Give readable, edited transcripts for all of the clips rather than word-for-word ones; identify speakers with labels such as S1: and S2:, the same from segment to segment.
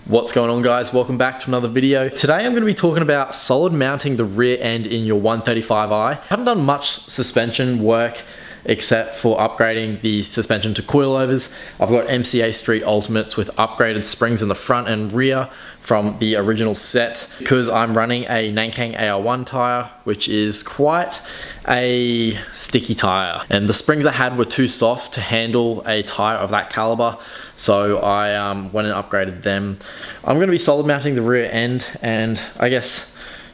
S1: What's going on, guys? Welcome back to another video. Today I'm going to be talking about solid mounting the rear end in your 135i. I haven't done much suspension work except for upgrading the suspension to coilovers. I've got MCA Street Ultimates with upgraded springs in the front and rear from the original set because I'm running a Nankang AR1 tire, which is quite a sticky tire, and the springs I had were too soft to handle a tire of that caliber, so I went and upgraded them. I'm going to be solid mounting the rear end and I guess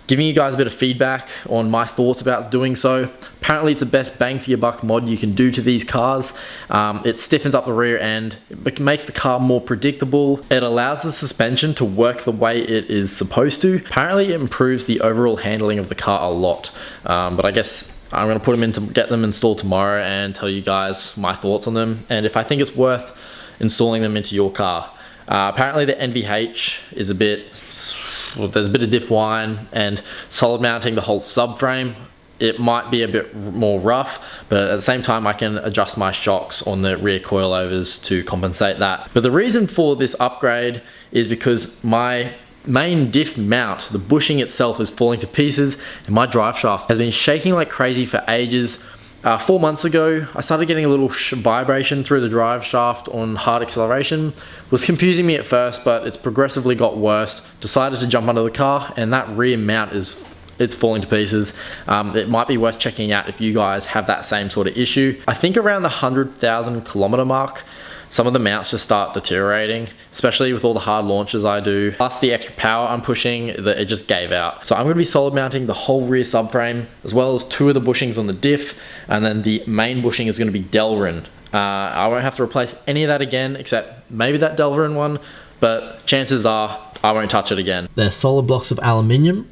S1: giving you guys a bit of feedback on my thoughts about doing so. Apparently it's the best bang for your buck mod you can do to these cars. It stiffens up the rear end, it makes the car more predictable, it allows the suspension to work the way it is supposed to. Apparently it improves the overall handling of the car a lot, but I guess I'm going to put them in to get them installed tomorrow and tell you guys my thoughts on them and if I think it's worth installing them into your car. Apparently the NVH is there's a bit of diff whine, and solid mounting the whole subframe, it might be a bit more rough, but at the same time I can adjust my shocks on the rear coilovers to compensate that. But the reason for this upgrade is because my main diff mount, the bushing itself, is falling to pieces and my drive shaft has been shaking like crazy for ages. 4 months ago, I started getting a little vibration through the drive shaft on hard acceleration. It was confusing me at first, but it's progressively got worse. Decided to jump under the car, and that rear mount it's falling to pieces. It might be worth checking out if you guys have that same sort of issue. I think around the 100,000 kilometer mark, some of the mounts just start deteriorating, especially with all the hard launches I do. Plus the extra power I'm pushing, it just gave out. So I'm going to be solid mounting the whole rear subframe, as well as 2 of the bushings on the diff, and then the main bushing is going to be Delrin. I won't have to replace any of that again, except maybe that Delrin one, but chances are I won't touch it again. They're solid blocks of aluminium.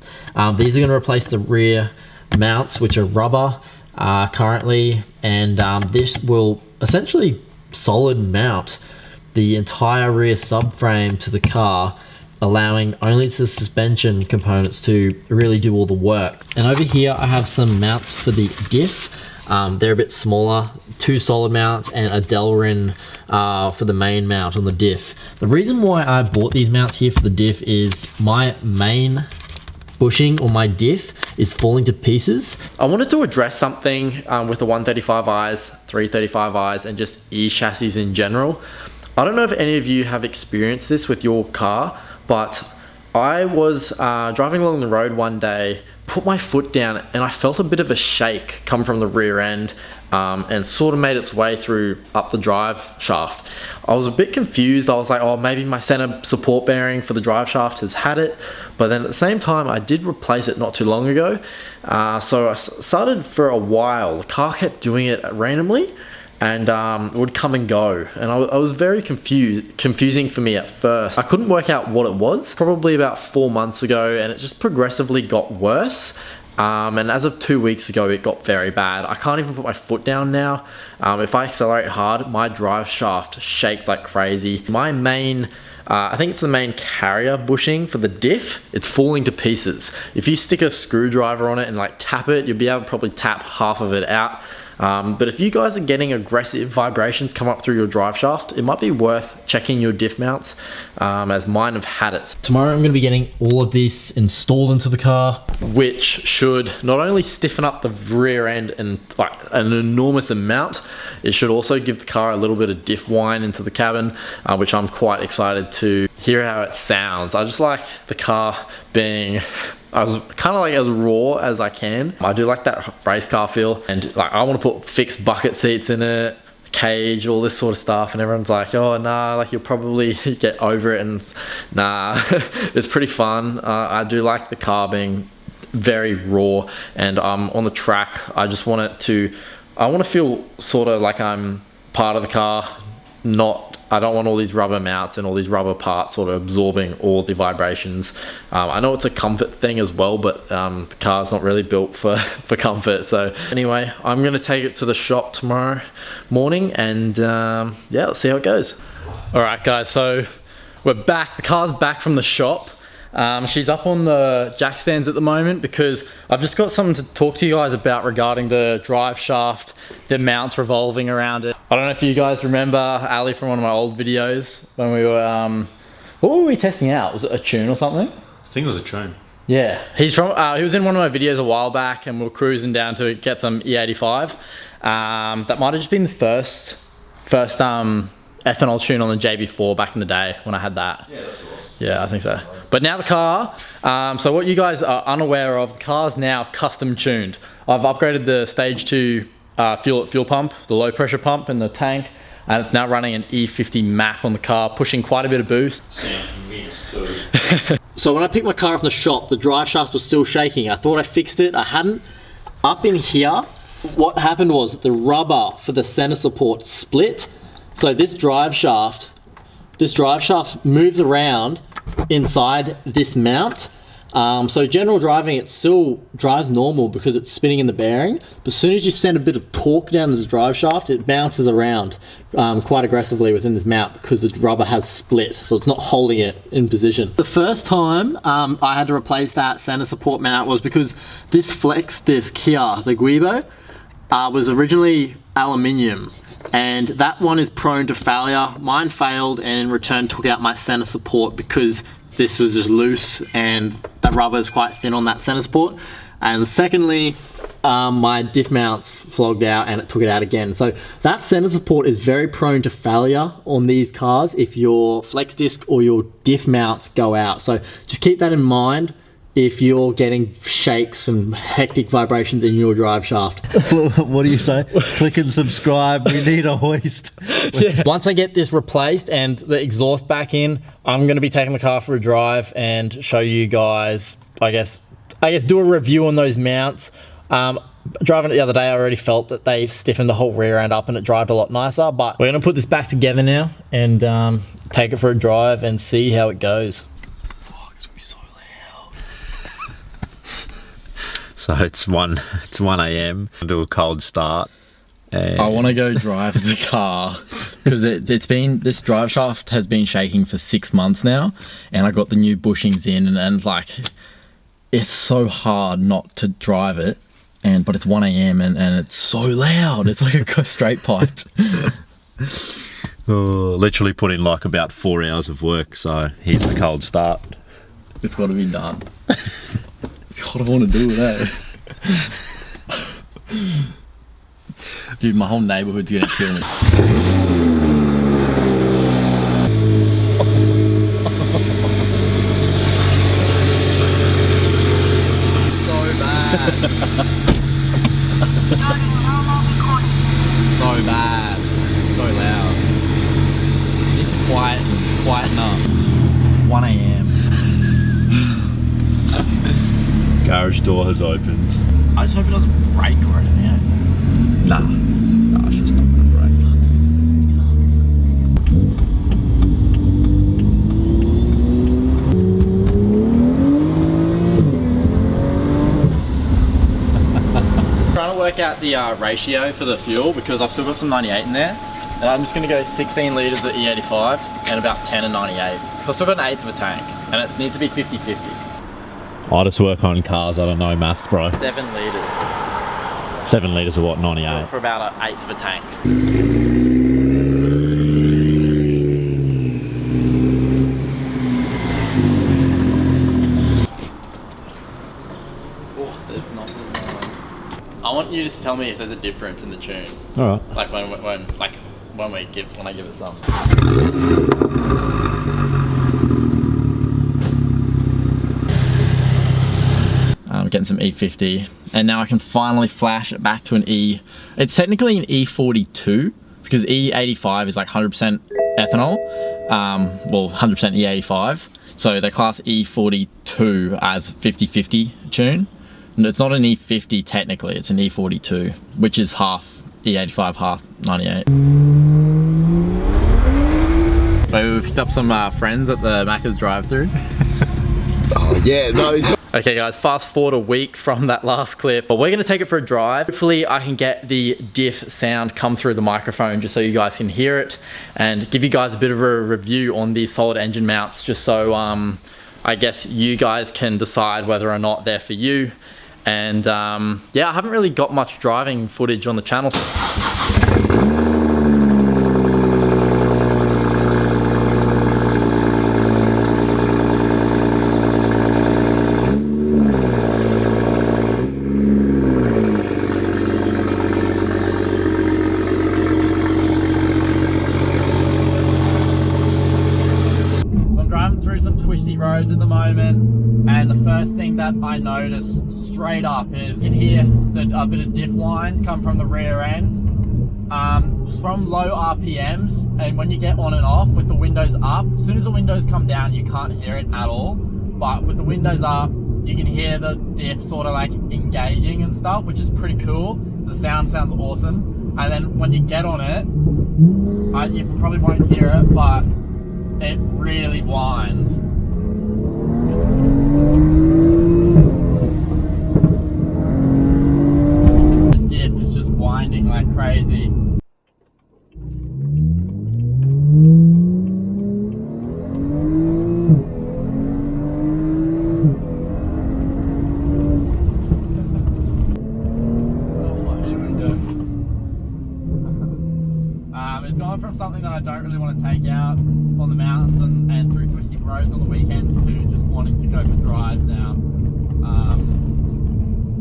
S1: These are going to replace the rear mounts, which are rubber currently, and this will essentially solid mount the entire rear subframe to the car, allowing only the suspension components to really do all the work. And over here I have some mounts for the diff. They're a bit smaller, 2 solid mounts and a Delrin for the main mount on the diff. The reason why I bought these mounts here for the diff is my main bushing on my diff is falling to pieces. I wanted to address something with the 135i's, 335i's, and just e-chassis in general. I don't know if any of you have experienced this with your car, but I was driving along the road one day, put my foot down, and I felt a bit of a shake come from the rear end and sort of made its way through up the drive shaft. I was a bit confused. I was like, oh, maybe my center support bearing for the drive shaft has had it. But then at the same time, I did replace it not too long ago. So I started for a while. The car kept doing it randomly, and it would come and go, and I was very confusing for me at first. I couldn't work out what it was. Probably about 4 months ago, and it just progressively got worse. And as of 2 weeks ago, it got very bad. I can't even put my foot down now. If I accelerate hard, my drive shaft shakes like crazy. My main I think it's the main carrier bushing for the diff, it's falling to pieces. If you stick a screwdriver on it and like tap it, you'll be able to probably tap half of it out. But if you guys are getting aggressive vibrations come up through your drive shaft, it might be worth checking your diff mounts, as mine have had it. Tomorrow I'm going to be getting all of this installed into the car, which should not only stiffen up the rear end and like an enormous amount, it should also give the car a little bit of diff whine into the cabin, which I'm quite excited to hear how it sounds. I just like the car being kind of like as raw as I can. I do like that race car feel, and like I want to put fixed bucket seats in it, cage, all this sort of stuff, and everyone's like, oh nah, like you'll probably get over it, and nah. It's pretty fun. I do like the car being very raw, and on the track I just want to feel sort of like I'm part of the car. I don't want all these rubber mounts and all these rubber parts sort of absorbing all the vibrations. I know it's a comfort thing as well, but the car's not really built for comfort. So anyway, I'm going to take it to the shop tomorrow morning, and yeah, let's see how it goes. All right, guys, so we're back. The car's back from the shop. She's up on the jack stands at the moment because I've just got something to talk to you guys about regarding the drive shaft, the mounts revolving around it. I don't know if you guys remember Ali from one of my old videos when we were What were we testing out? Was it a tune or something?
S2: I think it was a tune.
S1: Yeah, he's from. He was in one of my videos a while back, and we were cruising down to get some E85. That might have just been the first ethanol tune on the JB4 back in the day when I had that.
S2: Yeah, that's cool.
S1: Yeah, I think so. But now the car. So what you guys are unaware of, the car's now custom tuned. I've upgraded the stage 2 fuel pump, the low pressure pump in the tank, and it's now running an E50 map on the car, pushing quite a bit of boost.
S2: Sounds mint too.
S1: So when I picked my car up from the shop, the drive shaft was still shaking. I thought I fixed it, I hadn't. Up in here, what happened was the rubber for the center support split. So this drive shaft moves around inside this mount. So general driving, it still drives normal because it's spinning in the bearing. But as soon as you send a bit of torque down this drive shaft, it bounces around quite aggressively within this mount because the rubber has split. So it's not holding it in position. The first time I had to replace that center support mount was because this flex disc here, the Guibo, was originally aluminium. And that one is prone to failure. Mine failed and in return took out my center support because this was just loose and that rubber is quite thin on that center support. And secondly, my diff mounts flogged out and it took it out again. So that center support is very prone to failure on these cars if your flex disc or your diff mounts go out. So just keep that in mind if you're getting shakes and hectic vibrations in your drive shaft.
S3: What do you say? Click and subscribe. We need a hoist.
S1: Yeah. Once I get this replaced and the exhaust back in, I'm going to be taking the car for a drive and show you guys, I guess do a review on those mounts. Driving it the other day, I already felt that they've stiffened the whole rear end up and it drove a lot nicer, but we're going to put this back together now and take it for a drive and see how it goes.
S3: So it's 1 a.m. Do a cold start. And
S1: I want to go drive the car because this drive shaft has been shaking for 6 months now, and I got the new bushings in, and like it's so hard not to drive it, but it's 1 a.m. and it's so loud. It's like a straight pipe.
S3: Literally put in like about 4 hours of work. So here's the cold start.
S1: It's got to be done. God, I want to do it, Dude, my whole neighborhood's gonna kill me. So bad. So bad. So loud. Just needs to quieten up. 1 a.m.
S3: Garage door has opened.
S1: I just hope it doesn't break or anything.
S3: Nah, it's just not gonna break.
S1: Trying to work out the ratio for the fuel because I've still got some 98 in there. And I'm just gonna go 16 litres at E85 and about 10 at 98. So I've still got an eighth of a tank and it needs to be 50-50.
S3: I just work on cars, I don't know maths, bro.
S1: 7 litres.
S3: 7 litres of what, 98?
S1: For about an eighth of a tank. Oh, there's not. I want you to tell me if there's a difference in the tune.
S3: Alright.
S1: Like when I give it some. I'm getting some E50 and now I can finally flash it back to an E. It's technically an E42 because E85 is like 100% ethanol, well 100% E85. So they class E42 as 50-50 tune. And it's not an E50 technically, it's an E42, which is half E85, half 98. So we picked up some friends at the Macca's drive-thru.
S2: Oh yeah, no.
S1: Okay guys, fast forward a week from that last clip, but we're gonna take it for a drive. Hopefully I can get the diff sound come through the microphone just so you guys can hear it and give you guys a bit of a review on these solid engine mounts just so I guess you guys can decide whether or not they're for you. And yeah, I haven't really got much driving footage on the channel. Oh, there's not. Oh, I want you to tell me if there's a difference in the tune. Like when driving through some twisty roads at the moment, and the first thing that I notice straight up is you can hear a bit of diff whine come from the rear end. From low RPMs, and when you get on and off with the windows up, as soon as the windows come down you can't hear it at all, but with the windows up you can hear the diff sort of like engaging and stuff, which is pretty cool. The sound sounds awesome, and then when you get on it, you probably won't hear it, but it really whines. The diff is just winding like crazy. It's gone from something that I don't really want to take out on the mountains and through twisty roads on the weekends to just wanting to go for drives now.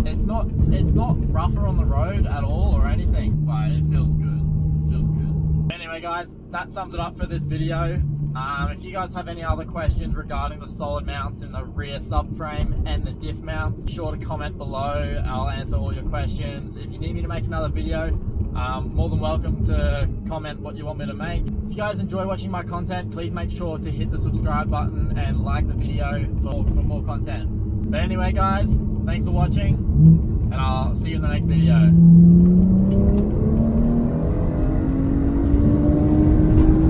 S1: It's not rougher on the road at all or anything, but it feels good. It feels good. Anyway guys, that sums it up for this video. If you guys have any other questions regarding the solid mounts in the rear subframe and the diff mounts, be sure to comment below. I'll answer all your questions. If you need me to make another video, more than welcome to comment what you want me to make. If you guys enjoy watching my content, please make sure to hit the subscribe button and like the video for more content. But anyway guys, thanks for watching, and I'll see you in the next video.